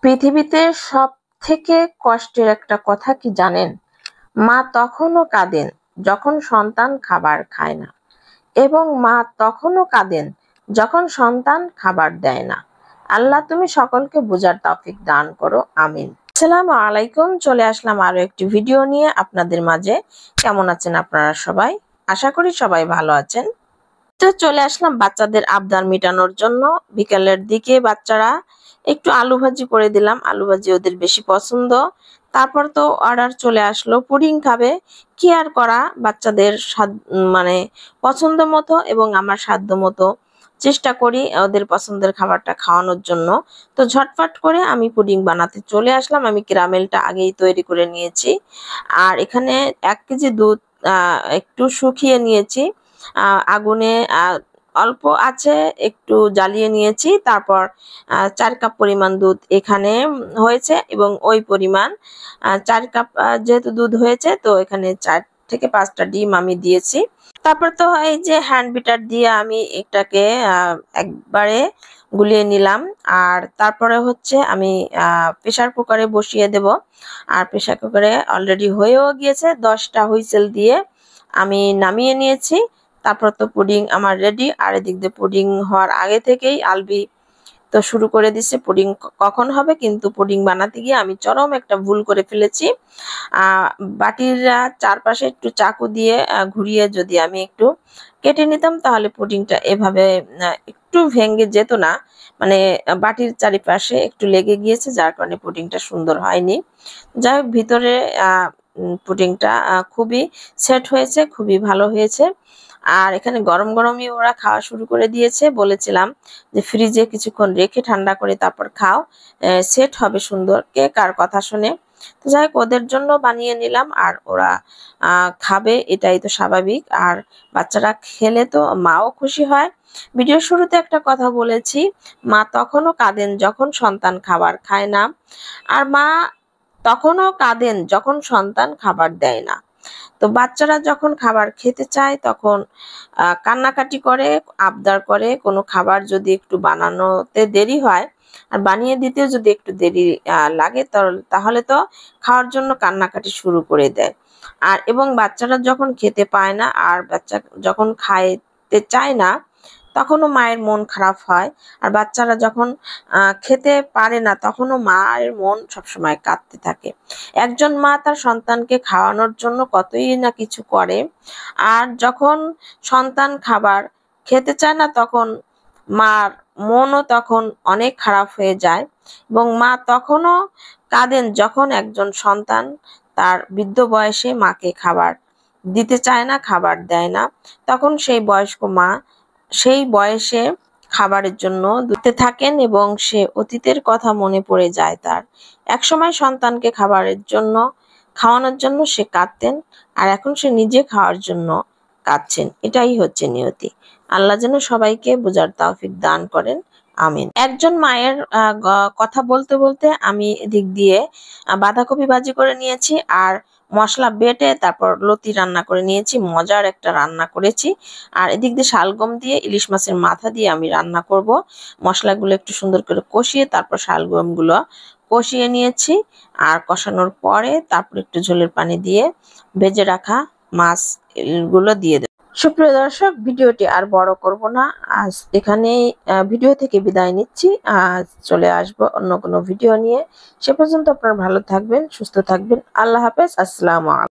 পৃথিবীতে সবথেকে কষ্টের একটা কথা কি জানেন? মা তখনও কাঁদেন যখন সন্তান খাবার খায় না, এবং মা তখনও কাঁদেন যখন সন্তান খাবার দেয় না। আল্লাহ তুমি সকলকে বোঝার তৌফিক দান করো, আমিন। আসসালামু আলাইকুম। চলে আসলাম আরো একটি ভিডিও নিয়ে আপনাদের মাঝে। কেমন আছেন আপনারা সবাই? আশা করি সবাই ভালো আছেন। তো চলে আসলাম বাচ্চাদের আবদার মেটানোর জন্য। বিকালের দিকে বাচ্চারা একটু আলু ভাজি করে দিলাম, আলু ভাজি ওদের বেশি পছন্দ। তারপর তো অর্ডার চলে আসলো, পুডিং খাবে। কি আর করা, বাচ্চাদের স্বাদ মানে পছন্দ মতো এবং আমার সাধ্য মতো চেষ্টা করি ওদের পছন্দের খাবারটা খাওয়ানোর জন্য। তো ঝটফট করে আমি পুডিং বানাতে চলে আসলাম। আমি ক্যারামেলটা আগেই তৈরি করে নিয়েছি। আর এখানে 1 কেজি দুধ একটু শুকিয়ে নিয়েছি, আগুনে অল্প আছে একটু জ্বালিয়ে নিয়েছি। তারপর 4 কাপ পরিমাণ দুধ এখানে হয়েছে, এবং ওই পরিমাণ 4 কাপ যেহেতু দুধ হয়েছে, তো এখানে 4 থেকে 5টা ডিম আমি দিয়েছি। তারপর তো এই যে হ্যান্ড বিটার দিয়ে আমি এটাকে একবারে গুলিয়ে নিলাম। আর তারপরে হচ্ছে আমি প্রেসার কুকারে বসিয়ে দেব। আর প্রেসার কুকারে অলরেডি হয়েও গিয়েছে, 10টা হুইসেল দিয়ে আমি নামিয়ে নিয়েছি। তারপর তো পুডিং আমার রেডি। আর এদিক দিয়ে পুডিং হওয়ার আগে থেকেই আলবি তো শুরু করে দিচ্ছে পুডিং কখন হবে। কিন্তু পুডিং বানাতে গিয়ে আমি চরম একটা ভুল করে ফেলেছি। বাটির চারপাশে একটু চাকু দিয়ে ঘুরিয়ে যদি আমি একটু কেটে নিতাম, তাহলে পুডিংটা এভাবে একটু ভেঙে যেত না। মানে বাটির চারিপাশে একটু লেগে গিয়েছে, যার কারণে পুডিংটা সুন্দর হয়নি। যাই হোক, ভিতরে পুডিংটা খুবই সেট হয়েছে, খুবই ভালো হয়েছে। আর এখানে গরম গরমই ওরা খাওয়া শুরু করে দিয়েছে। বলেছিলাম যে ফ্রিজে কিছুক্ষণ রেখে ঠান্ডা করে তারপর খাও, সেট হবে সুন্দর। কে কার কথা শুনে। তো যাই হোক, ওদের জন্য বানিয়ে নিলাম, আর ওরা খাবে, এটাই তো স্বাভাবিক। আর বাচ্চারা খেলে তো মাও খুশি হয়। ভিডিওর শুরুতে একটা কথা বলেছি, মা তখনও কাঁদেন যখন সন্তান খাবার খায় না, আর মা তখনও কাঁদেন যখন সন্তান খাবার দেয় না। তো বাচ্চারা যখন খাবার খেতে চায় তখন কান্নাকাটি করে, আবদার করে। কোনো খাবার যদি একটু বানানোতে দেরি হয় আর বানিয়ে দিতেও যদি একটু দেরি লাগে, তাহলে তো খাওয়ার জন্য কান্নাকাটি শুরু করে দেয়। আর এবং বাচ্চারা যখন খেতে পায় না আর বাচ্চা যখন খাইতে চায় না, তখনও মায়ের মন খারাপ হয়। আর বাচ্চারা যখন খেতে পারে না, তখনও মায়ের মন সবসময় কাঁদতে থাকে। একজন মা তার সন্তানকে খাওয়ানোর জন্য কতই না কিছু করে, আর যখন সন্তান খাবার খেতে চায় না, তখন মার মনও তখন অনেক খারাপ হয়ে যায়। এবং মা তখনও কাঁদেন যখন একজন সন্তান তার বৃদ্ধ বয়সে মাকে খাবার দিতে চায় না, খাবার দেয় না। তখন সেই বয়স্ক মা সেই বয়সে খাবারের জন্য দিতে থাকেন, এবং সে অতীতের কথা মনে পড়ে যায় তার। একসময় সন্তানকে খাওয়ানোর জন্য সে কাঁদতেন, আর এখন সে নিজে খাওয়ার জন্য কাঁদছেন। এটাই হচ্ছে নিয়তি। আল্লাহ যেন সবাইকে বোঝার তৌফিক দান করেন, আমিন। একজন মায়ের কথা বলতে বলতে আমি এদিক দিয়ে বাঁধাকপি ভাজি করে নিয়েছি, আর মশলা বেটে তারপর লতি রান্না করে নিয়েছি। মজার একটা রান্না করেছি। আর এদিক দিয়ে শালগম দিয়ে ইলিশ মাছের মাথা দিয়ে আমি রান্না করব। মশলাগুলো একটু সুন্দর করে কষিয়ে তারপর শালগমগুলো কষিয়ে নিয়েছি। আর কষানোর পরে তারপর একটু ঝোলের পানি দিয়ে ভেজে রাখা মাছগুলো দিয়ে দেব। সুপ্রিয় দর্শক, ভিডিওটি আর বড় করব না, আজ এখানেই ভিডিও থেকে বিদায় নিচ্ছি। আজ চলে আসব অন্য কোনো ভিডিও নিয়ে। সে পর্যন্ত আপনারা ভালো থাকবেন, সুস্থ থাকবেন। আল্লাহ হাফেজ, আসসালামু আলাইকুম।